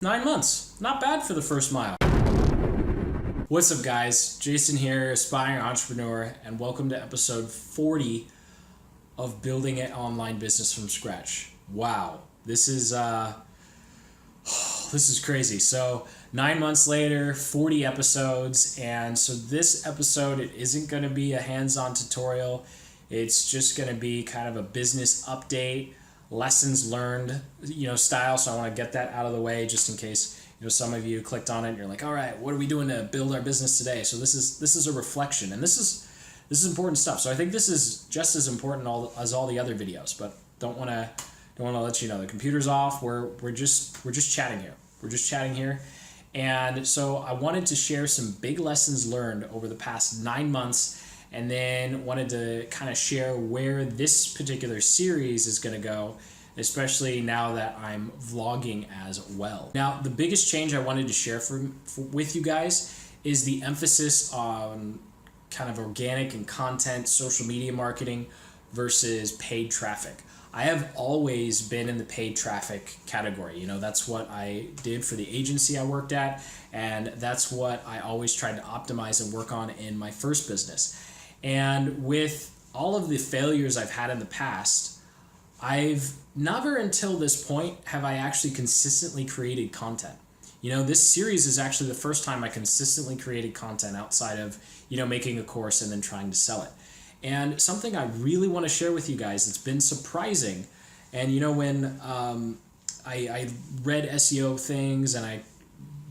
9 months. Not bad for the first mile. What's up, guys? Jason here, aspiring entrepreneur, and welcome to episode 40 of Building an Online Business from Scratch. Wow, this is crazy. So 9 months later, 40 episodes, and so this episode, it isn't going to be a hands-on tutorial. It's just going to be kind of a business update, lessons learned, style. So I want to get that out of the way just in case, some of you clicked on it and you're like, all right, what are we doing to build our business today? So this is a reflection, and this is important stuff. So I think this is just as important as all the other videos, but don't want to let you know the computer's off. We're just chatting here. We're just chatting here. And so I wanted to share some big lessons learned over the past 9 months, and then wanted to kind of share where this particular series is going to go, especially now that I'm vlogging as well. Now, the biggest change I wanted to share with you guys is the emphasis on kind of organic and content, social media marketing versus paid traffic. I have always been in the paid traffic category. That's what I did for the agency I worked at, and that's what I always tried to optimize and work on in my first business. And with all of the failures I've had in the past, I've never until this point have I actually consistently created content. This series is actually the first time I consistently created content outside of, making a course and then trying to sell it. And something I really want to share with you guys that's been surprising, and when I read SEO things and I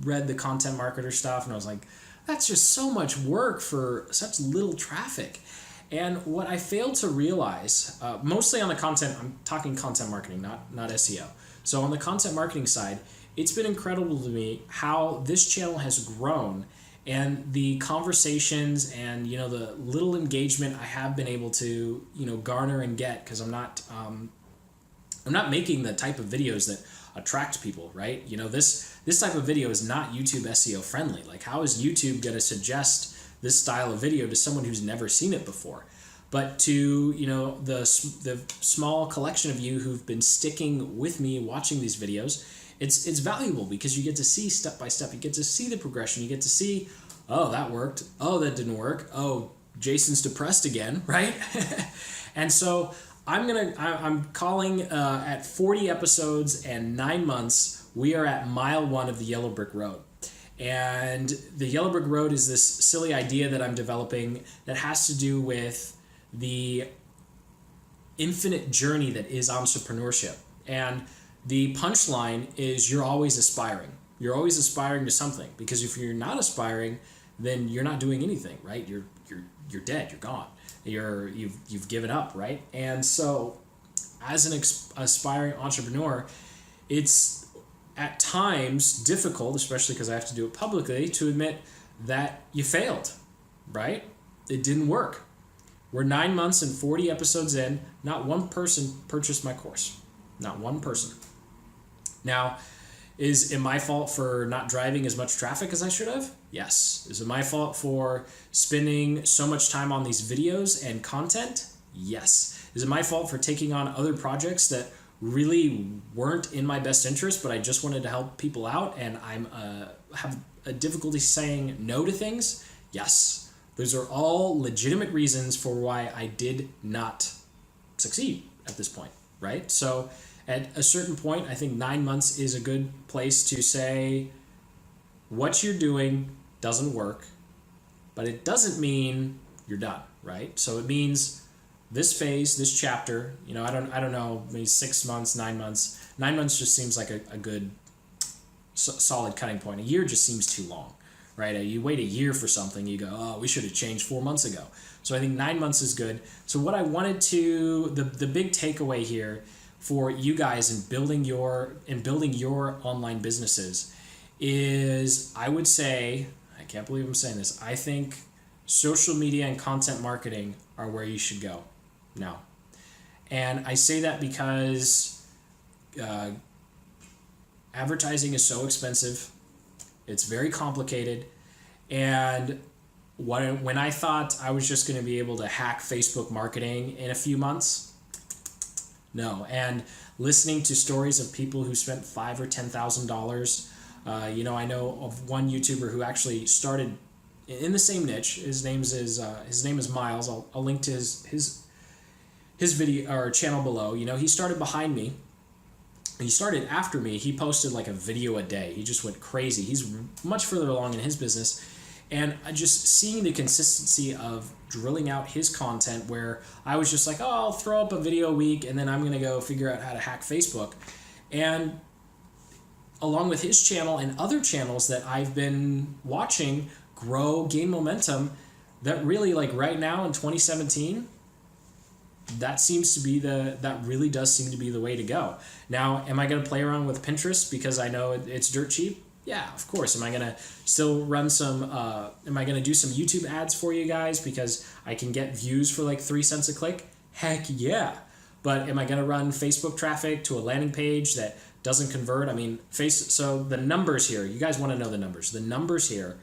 read the content marketer stuff, and I was like, that's just so much work for such little traffic. And what I failed to realize, mostly on the content, I'm talking content marketing, not SEO. So on the content marketing side, it's been incredible to me how this channel has grown, and the conversations and the little engagement I have been able to garner and get, because I'm not making the type of videos that attract people, right? This type of video is not YouTube SEO friendly. Like, how is YouTube going to suggest this style of video to someone who's never seen it before? But to the small collection of you who've been sticking with me watching these videos, it's valuable, because you get to see step by step. You get to see the progression. You get to see, oh, that worked. Oh, that didn't work. Oh, Jason's depressed again, right? And so I'm calling at 40 episodes and 9 months, we are at mile 1 of the Yellow Brick Road. And the Yellow Brick Road is this silly idea that I'm developing that has to do with the infinite journey that is entrepreneurship. And the punchline is, you're always aspiring. You're always aspiring to something, because if you're not aspiring, then you're not doing anything, right? You're dead. You're gone. You've given up, right? And so, as an aspiring entrepreneur, it's at times difficult, especially because I have to do it publicly, to admit that you failed, right? It didn't work. We're 9 months and 40 episodes in. Not one person purchased my course. Not one person. Now, is it my fault for not driving as much traffic as I should have? Yes. Is it my fault for spending so much time on these videos and content? Yes. Is it my fault for taking on other projects that really weren't in my best interest, but I just wanted to help people out, and I'm have a difficulty saying no to things? Yes. Those are all legitimate reasons for why I did not succeed at this point, right? So at a certain point, I think 9 months is a good place to say what you're doing doesn't work, but it doesn't mean you're done, right? So it means this phase, this chapter, I don't know, maybe 6 months, 9 months. 9 months just seems like a good solid cutting point. A year just seems too long, right? You wait a year for something, you go, oh, we should have changed 4 months ago. So I think 9 months is good. So what I wanted to, the big takeaway here for you guys in building your online businesses is, I would say, I can't believe I'm saying this, I think social media and content marketing are where you should go now. And I say that because advertising is so expensive. It's very complicated. And when I thought I was just going to be able to hack Facebook marketing in a few months, no. And listening to stories of people who spent $5,000 or $10,000 I know of one YouTuber who actually started in the same niche. His name is Miles. I'll link to his video or channel below. He started behind me. He started after me. He posted like a video a day. He just went crazy. He's much further along in his business. And just seeing the consistency of drilling out his content, where I was just like, oh, I'll throw up a video a week and then I'm going to go figure out how to hack Facebook. And along with his channel and other channels that I've been watching grow, gain momentum, that really, like right now in 2017, that really does seem to be the way to go. Now, am I going to play around with Pinterest because I know it's dirt cheap? Yeah, of course. Am I going to still run am I going to do some YouTube ads for you guys because I can get views for like 3 cents a click? Heck yeah. But am I going to run Facebook traffic to a landing page that doesn't convert? I mean, so the numbers here, you guys want to know the numbers. The numbers here,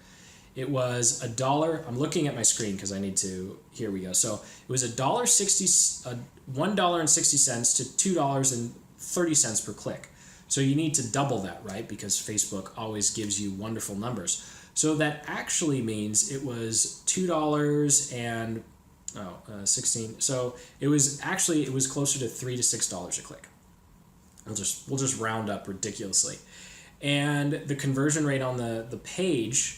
it was $1. I'm looking at my screen because I need to, here we go. So it was $1.60 to $2.30 per click. So you need to double that, right? Because Facebook always gives you wonderful numbers. So that actually means it was $2.16. So it was closer to $3 to $6 a click. We'll just round up ridiculously. And the conversion rate on the page,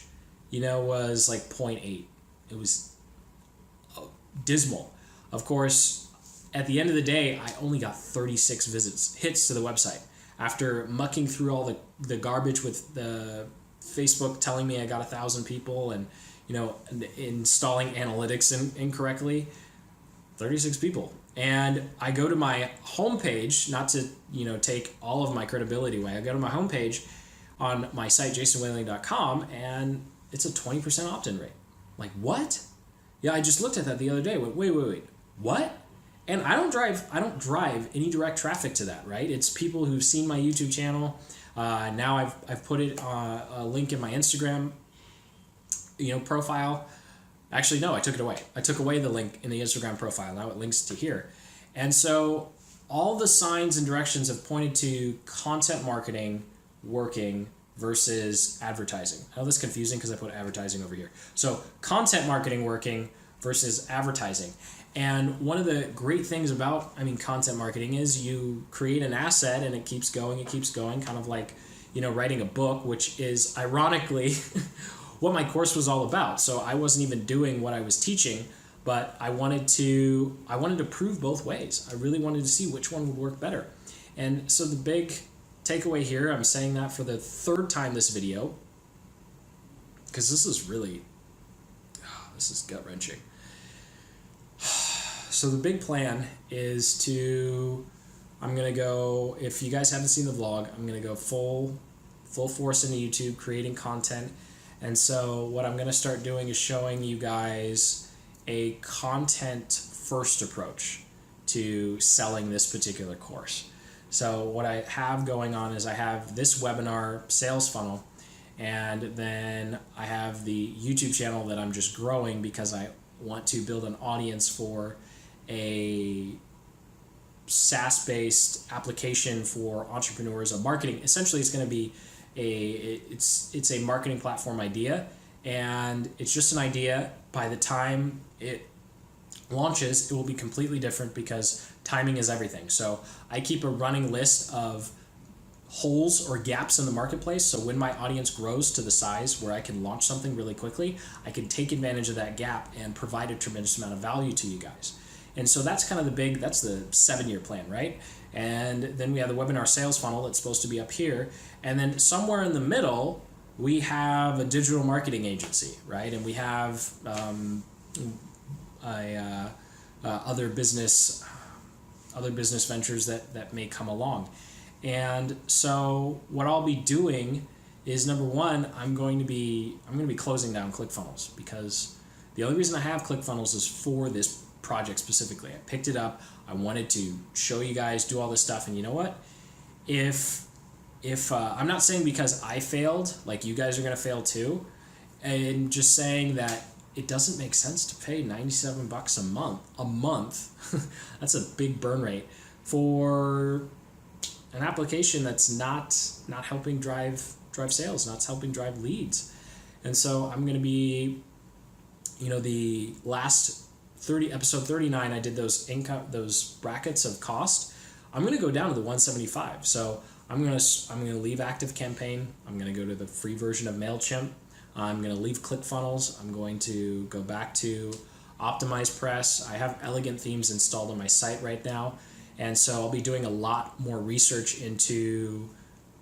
was like 0.8. It was dismal. Of course, at the end of the day, I only got 36 hits to the website. After mucking through all the garbage with the Facebook telling me I got 1,000 people and, installing analytics incorrectly, 36 people. And I go to my homepage, not to, take all of my credibility away. I go to my homepage on my site, jasonwhaling.com, and it's a 20% opt-in rate. Like, what? Yeah, I just looked at that the other day. Wait, what? And I don't drive any direct traffic to that, right? It's people who've seen my YouTube channel. Now I've put it a link in my Instagram, profile. Actually, no, I took it away. I took away the link in the Instagram profile. Now it links to here. And so all the signs and directions have pointed to content marketing working versus advertising. I know that's confusing because I put advertising over here. So content marketing working versus advertising. And one of the great things about, content marketing is you create an asset and it keeps going, kind of like, writing a book, which is ironically what my course was all about. So I wasn't even doing what I was teaching, but I wanted to prove both ways. I really wanted to see which one would work better. And so the big takeaway here, I'm saying that for the third time this video, because this is gut-wrenching. So the big plan is I'm going to go, if you guys haven't seen the vlog, I'm going to go full force into YouTube, creating content. And so what I'm going to start doing is showing you guys a content first approach to selling this particular course. So what I have going on is I have this webinar sales funnel, and then I have the YouTube channel that I'm just growing because I want to build an audience for a SaaS-based application for entrepreneurs of marketing. Essentially, it's going to be it's a marketing platform idea, and it's just an idea. By the time it launches, it will be completely different because timing is everything. So I keep a running list of holes or gaps in the marketplace. So when my audience grows to the size where I can launch something really quickly, I can take advantage of that gap and provide a tremendous amount of value to you guys. And so that's kind of that's the 7-year plan, right? And then we have the webinar sales funnel that's supposed to be up here. And then somewhere in the middle, we have a digital marketing agency, right? And we have other business ventures that may come along. And so what I'll be doing is, number one, I'm going to be closing down ClickFunnels, because the only reason I have ClickFunnels is for this project specifically. I picked it up. I wanted to show you guys, do all this stuff, and you know what? If I'm not saying because I failed, like you guys are going to fail too, and just saying that it doesn't make sense to pay $97 a month. That's a big burn rate for an application that's not helping drive drive sales, not helping drive leads. And so I'm going to be, the last episode 39, I did those brackets of cost. I'm going to go down to the 175. So I'm going to leave ActiveCampaign. I'm going to go to the free version of MailChimp. I'm going to leave ClickFunnels. I'm going to go back to OptimizePress. I have Elegant Themes installed on my site right now. And so I'll be doing a lot more research into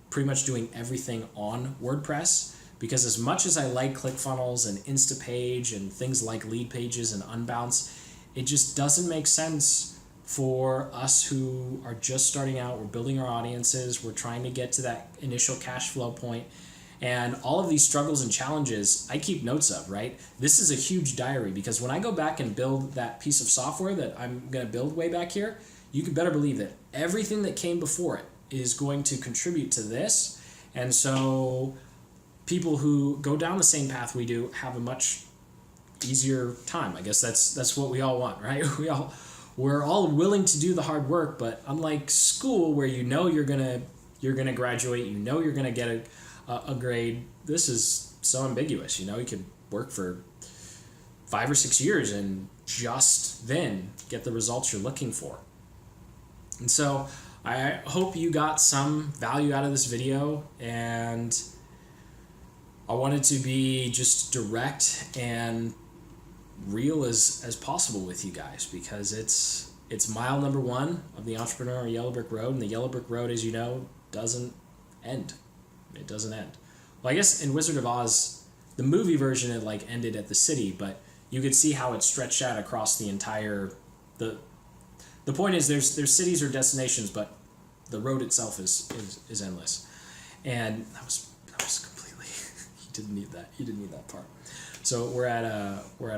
pretty much doing everything on WordPress, because as much as I like ClickFunnels and Instapage and things like Leadpages and Unbounce, it just doesn't make sense for us who are just starting out. We're building our audiences. We're trying to get to that initial cash flow point. And all of these struggles and challenges, I keep notes of, right? This is a huge diary, because when I go back and build that piece of software that I'm going to build way back here, you can better believe that everything that came before it is going to contribute to this. And so people who go down the same path we do have a much easier time. I guess that's what we all want, right? We're all willing to do the hard work, but unlike school where you're gonna graduate, you're gonna get a grade, this is so ambiguous. You could work for 5 or 6 years and just then get the results you're looking for. And so I hope you got some value out of this video, and I wanted to be just direct and real as possible with you guys, because it's mile number 1 of the Entrepreneur Yellow Brick Road, and the Yellow Brick Road, as you know, doesn't end. It doesn't end. Well, I guess in Wizard of Oz, the movie version, it ended at the city, but you could see how it stretched out across the entire the point is there's cities or destinations, but the road itself is endless. And that was completely you didn't need that part. So we're at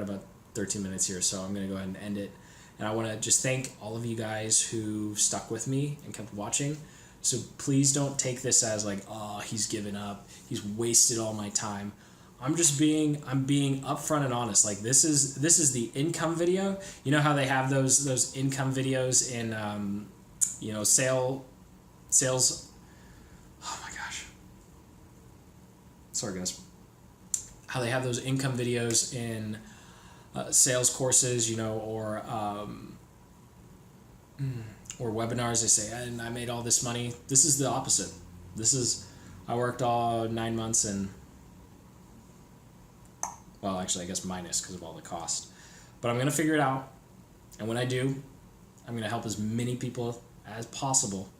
about 13 minutes here, so I'm going to go ahead and end it. And I want to just thank all of you guys who stuck with me and kept watching. So please don't take this as oh, he's given up, he's wasted all my time. I'm being upfront and honest. This is the income video. You know how they have those income videos in sales. Oh my gosh. Sorry guys. How they have those income videos in sales courses, or webinars. They say, and I made all this money. This is the opposite. I worked all 9 months and, well, actually, I guess minus because of all the cost. But I'm going to figure it out. And when I do, I'm going to help as many people as possible.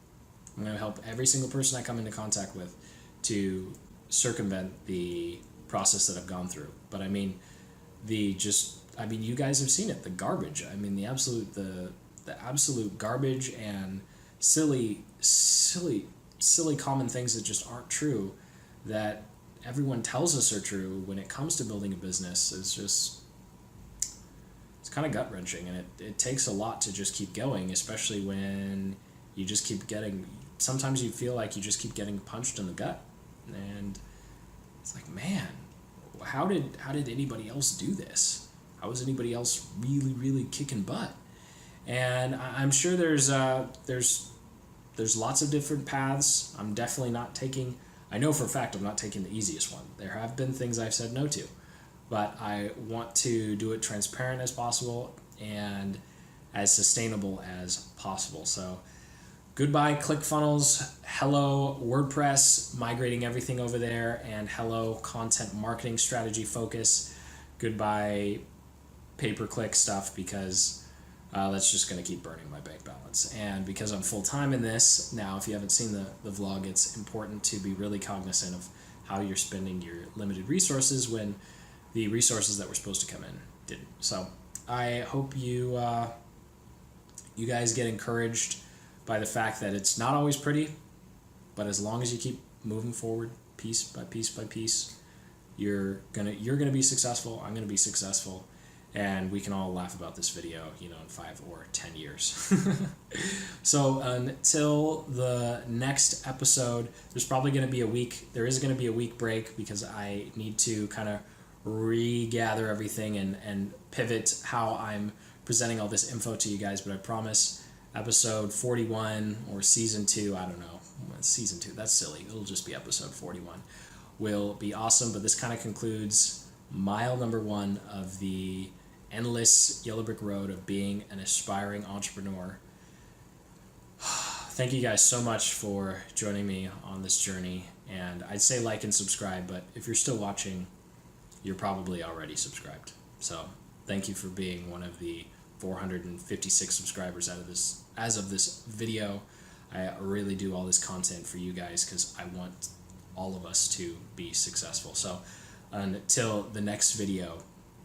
I'm going to help every single person I come into contact with to circumvent the process that I've gone through. But I mean, you guys have seen it, the garbage. I mean, the absolute garbage and silly common things that just aren't true, that everyone tells us are true when it comes to building a business. It's kind of gut-wrenching, and it takes a lot to just keep going, especially when you just keep sometimes you feel like you just keep getting punched in the gut. And it's like, man, how did anybody else do this? How is anybody else really, really kicking butt? And I'm sure there's lots of different paths. I'm definitely not taking, I know for a fact I'm not taking the easiest one. There have been things I've said no to, but I want to do it transparent as possible and as sustainable as possible. So goodbye ClickFunnels, hello WordPress, migrating everything over there, and hello content marketing strategy focus. Goodbye pay-per-click stuff, because that's just going to keep burning my bank balance. And because I'm full-time in this now, if you haven't seen the vlog, it's important to be really cognizant of how you're spending your limited resources when the resources that were supposed to come in didn't. So I hope you guys get encouraged by the fact that it's not always pretty, but as long as you keep moving forward piece by piece by piece, you're gonna be successful. I'm gonna be successful, and we can all laugh about this video, in 5 or 10 years. So until the next episode, there's probably gonna be a week. There is gonna be a week break because I need to kind of regather everything and pivot how I'm presenting all this info to you guys. But I promise, episode 41 or season 2, I don't know, season 2. That's silly. It'll just be episode 41. Will be awesome. But this kind of concludes mile number 1 of the endless yellow brick road of being an aspiring entrepreneur. Thank you guys so much for joining me on this journey. And I'd say like and subscribe, but if you're still watching, you're probably already subscribed. So thank you for being one of the 456 subscribers as of this video. I really do all this content for you guys because I want all of us to be successful. So until the next video,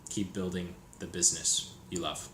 keep building the business you love.